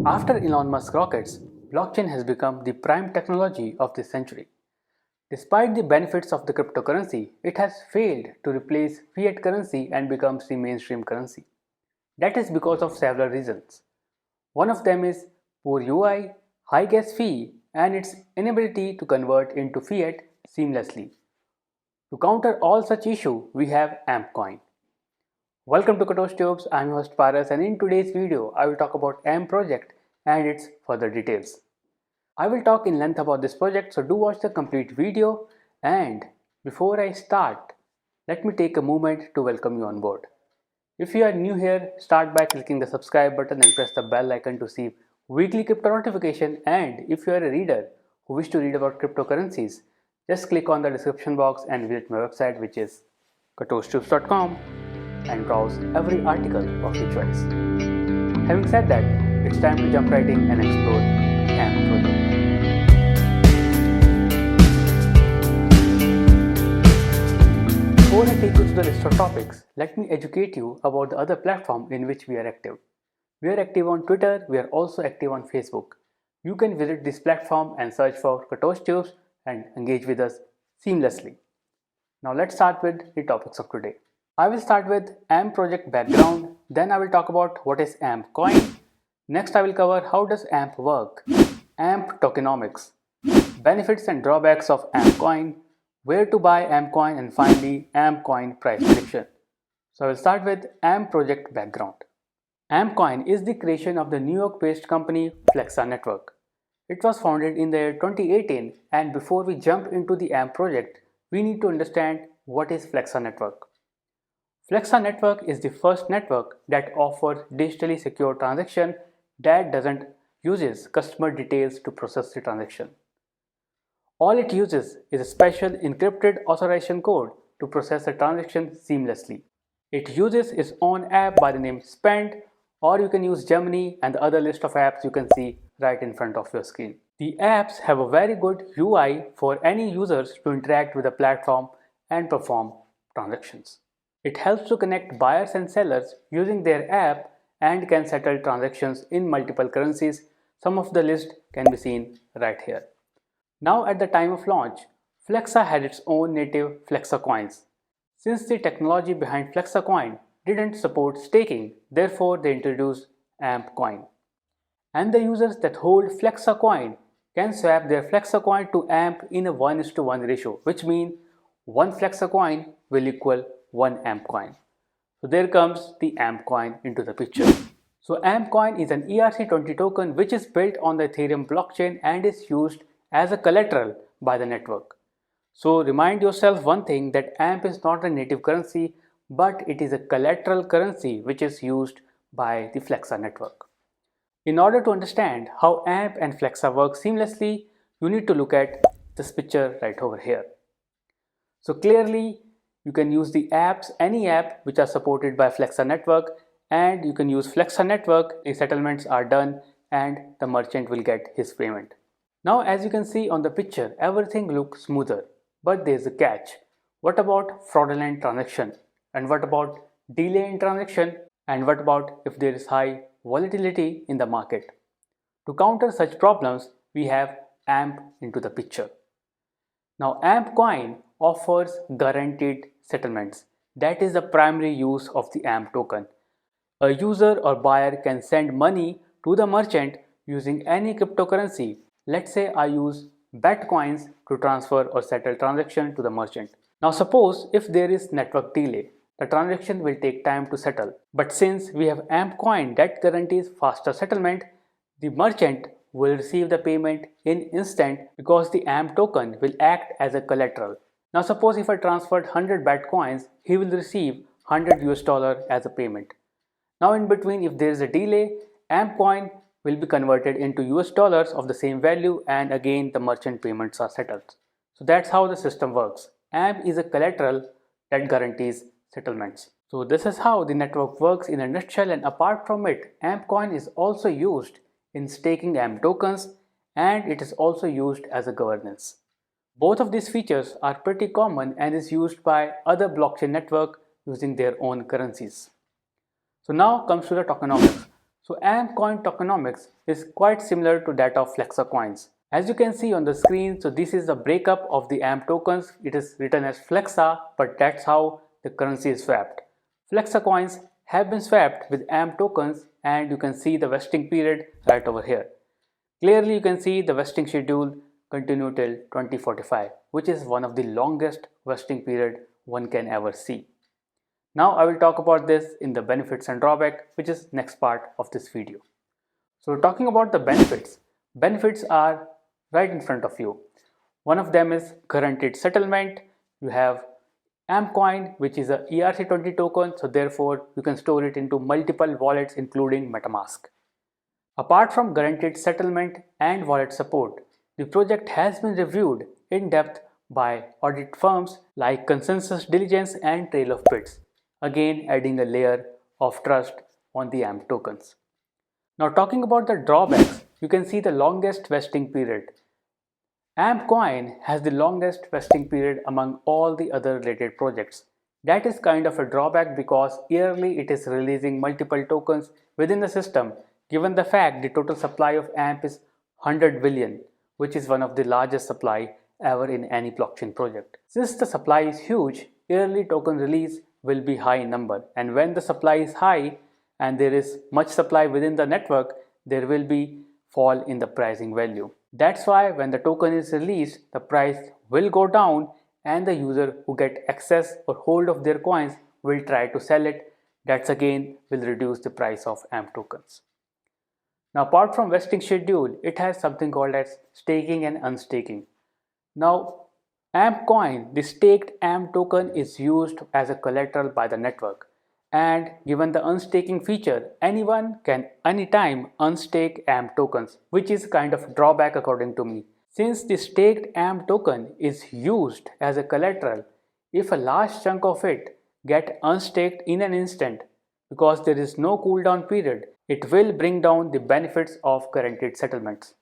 After Elon Musk rockets, blockchain has become the prime technology of this century. Despite the benefits of the cryptocurrency, it has failed to replace fiat currency and becomes the mainstream currency. That is because of several reasons. One of them is poor UI, high gas fee, and its inability to convert into fiat seamlessly. To counter all such issues, we have AmpCoin. Welcome to Katoch Tubes, I am your host Paras, and in today's video I will talk about AMP project and its further details. I will talk in length about this project, so do watch the complete video. And before I start, let me take a moment to welcome you on board. If you are new here, start by clicking the subscribe button and press the bell icon to receive weekly crypto notification. And if you are a reader who wish to read about cryptocurrencies, just click on the description box and visit my website, which is katochtubes.com, and browse every article of your choice. Having said that, it's time to jump right in and explore the AMP project. Before I take you to the list of topics, let me educate you about the other platform in which we are active. We are active on Twitter, we are also active on Facebook. You can visit this platform and search for Katoch Tubes and engage with us seamlessly. Now let's start with the topics of today. I will start with AMP project background, then I will talk about what is AMP coin. Next I will cover how does AMP work, AMP tokenomics, benefits and drawbacks of AMP coin, where to buy AMP coin, and finally AMP coin price prediction. So I will start with AMP project background. AMP coin is the creation of the New York based company Flexa network. It was founded in the year 2018, and before we jump into the AMP project, we need to understand what is Flexa network. Flexa network is the first network that offers digitally secure transaction that doesn't uses customer details to process the transaction. All it uses is a special encrypted authorization code to process the transaction seamlessly. It uses its own app by the name Spend, or you can use Gemini and the other list of apps you can see right in front of your screen. The apps have a very good UI for any users to interact with the platform and perform transactions. It helps to connect buyers and sellers using their app and can settle transactions in multiple currencies. Some of the list can be seen right here. Now at the time of launch, Flexa had its own native Flexa coins. Since the technology behind Flexa coin didn't support staking, therefore they introduced AMP coin. And the users that hold Flexa coin can swap their Flexa coin to AMP in a 1:1 ratio, which means one Flexa coin will equal one AMP coin. So there comes the AMP coin into the picture. So AMP coin is an ERC20 token which is built on the Ethereum blockchain and is used as a collateral by the network. So remind yourself one thing, that AMP is not a native currency, but it is a collateral currency which is used by the Flexa network. In order to understand how AMP and Flexa work seamlessly, you need to look at this picture right over here. So clearly, you can use the apps, any app which are supported by Flexa network, and you can use Flexa network. The settlements are done and the merchant will get his payment. Now as you can see on the picture, everything looks smoother, but there is a catch. What about fraudulent transaction? And what about delay in transaction? And what about if there is high volatility in the market? To counter such problems, we have AMP into the picture. Now AMP coin offers guaranteed settlements. That is the primary use of the AMP token. A user or buyer can send money to the merchant using any cryptocurrency. Let's say I use BAT coins to transfer or settle transaction to the merchant. Now suppose if there is network delay, the transaction will take time to settle. But since we have AMP coin that guarantees faster settlement, the merchant will receive the payment in instant because the AMP token will act as a collateral. Now suppose if I transferred 100 BAT coins, he will receive $100 as a payment. Now in between, if there is a delay, AMP coin will be converted into US dollars of the same value, and again the merchant payments are settled. So that's how the system works. AMP is a collateral that guarantees settlements. So this is how the network works in a nutshell, and apart from it, AMP coin is also used in staking AMP tokens, and it is also used as a governance. Both of these features are pretty common and is used by other blockchain networks using their own currencies. So now comes to the tokenomics. So AMP coin tokenomics is quite similar to that of Flexa coins. As you can see on the screen, so this is the breakup of the AMP tokens. It is written as Flexa, but that's how the currency is swapped. Flexa coins have been swapped with AMP tokens, and you can see the vesting period right over here. Clearly you can see the vesting schedule continue till 2045, which is one of the longest vesting period one can ever see. Now I will talk about this in the benefits and drawback, which is next part of this video. So talking about the benefits are right in front of you. One of them is guaranteed settlement. You have AMP coin, which is a ERC20 token, so therefore you can store it into multiple wallets including MetaMask. Apart from guaranteed settlement and wallet support, the project has been reviewed in depth by audit firms like Consensus Diligence and Trail of Bits, again adding a layer of trust on the AMP tokens. Now talking about the drawbacks, you can see the longest vesting period. AMP coin has the longest vesting period among all the other related projects. That is kind of a drawback because yearly it is releasing multiple tokens within the system, given the fact the total supply of AMP is 100 billion, which is one of the largest supply ever in any blockchain project. Since the supply is huge, yearly token release will be high in number, and when the supply is high and there is much supply within the network, there will be fall in the pricing value. That's why when the token is released, the price will go down and the user who get access or hold of their coins will try to sell it. That's again will reduce the price of AMP tokens. Now apart from vesting schedule, it has something called as staking and unstaking. Now AMP coin, the staked AMP token is used as a collateral by the network, and given the unstaking feature, anyone can anytime unstake AMP tokens, which is kind of a drawback according to me. Since the staked AMP token is used as a collateral, if a large chunk of it get unstaked in an instant, because there is no cooldown period, it will bring down the benefits of guaranteed settlements.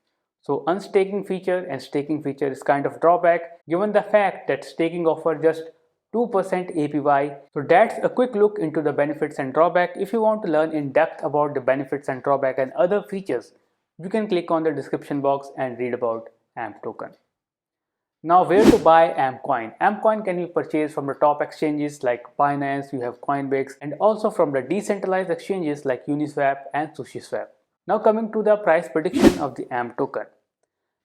So unstaking feature and staking feature is kind of drawback given the fact that staking offers just 2% APY. So that's a quick look into the benefits and drawback. If you want to learn in depth about the benefits and drawback and other features, you can click on the description box and read about AMP token. Now where to buy AMP coin? AMP coin can be purchased from the top exchanges like Binance, you have Coinbase, and also from the decentralized exchanges like Uniswap and SushiSwap. Now coming to the price prediction of the AMP token.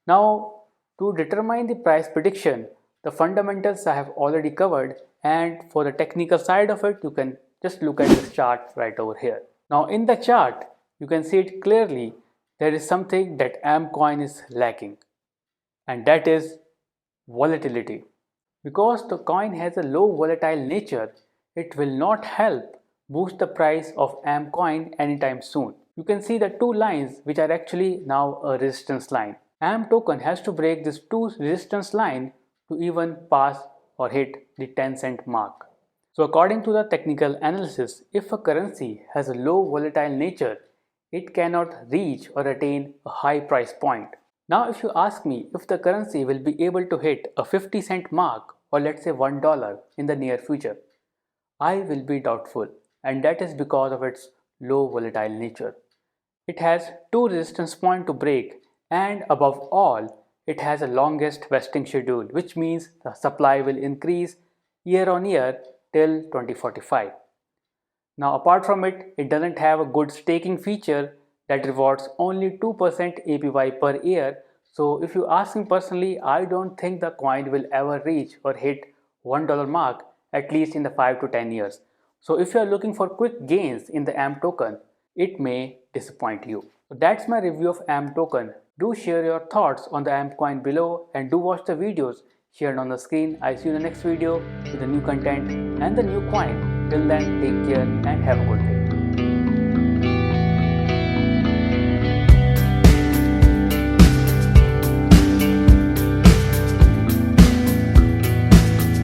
Now to determine the price prediction, the fundamentals I have already covered, and for the technical side of it, you can just look at this chart right over here. Now in the chart, you can see it clearly, there is something that AMP coin is lacking, and that is volatility. Because the coin has a low volatile nature, it will not help boost the price of AMP coin anytime soon. You can see the two lines which are actually now a resistance line. AMP token has to break this two resistance line to even pass or hit the 10-cent mark. So according to the technical analysis, if a currency has a low volatile nature, it cannot reach or attain a high price point. Now if you ask me if the currency will be able to hit a 50-cent mark or let's say $1 in the near future, I will be doubtful, and that is because of its low volatile nature. It has two resistance points to break, and above all, it has a longest vesting schedule, which means the supply will increase year on year till 2045. Now apart from it, it doesn't have a good staking feature that rewards only 2% APY per year. So if you ask me personally, I don't think the coin will ever reach or hit $1 mark at least in the 5 to 10 years. So if you are looking for quick gains in the AMP token, it may disappoint you. So that's my review of AMP token. Do share your thoughts on the AMP coin below, and do watch the videos shared on the screen. I see you in the next video with the new content and the new coin. Till then, take care and have a good day.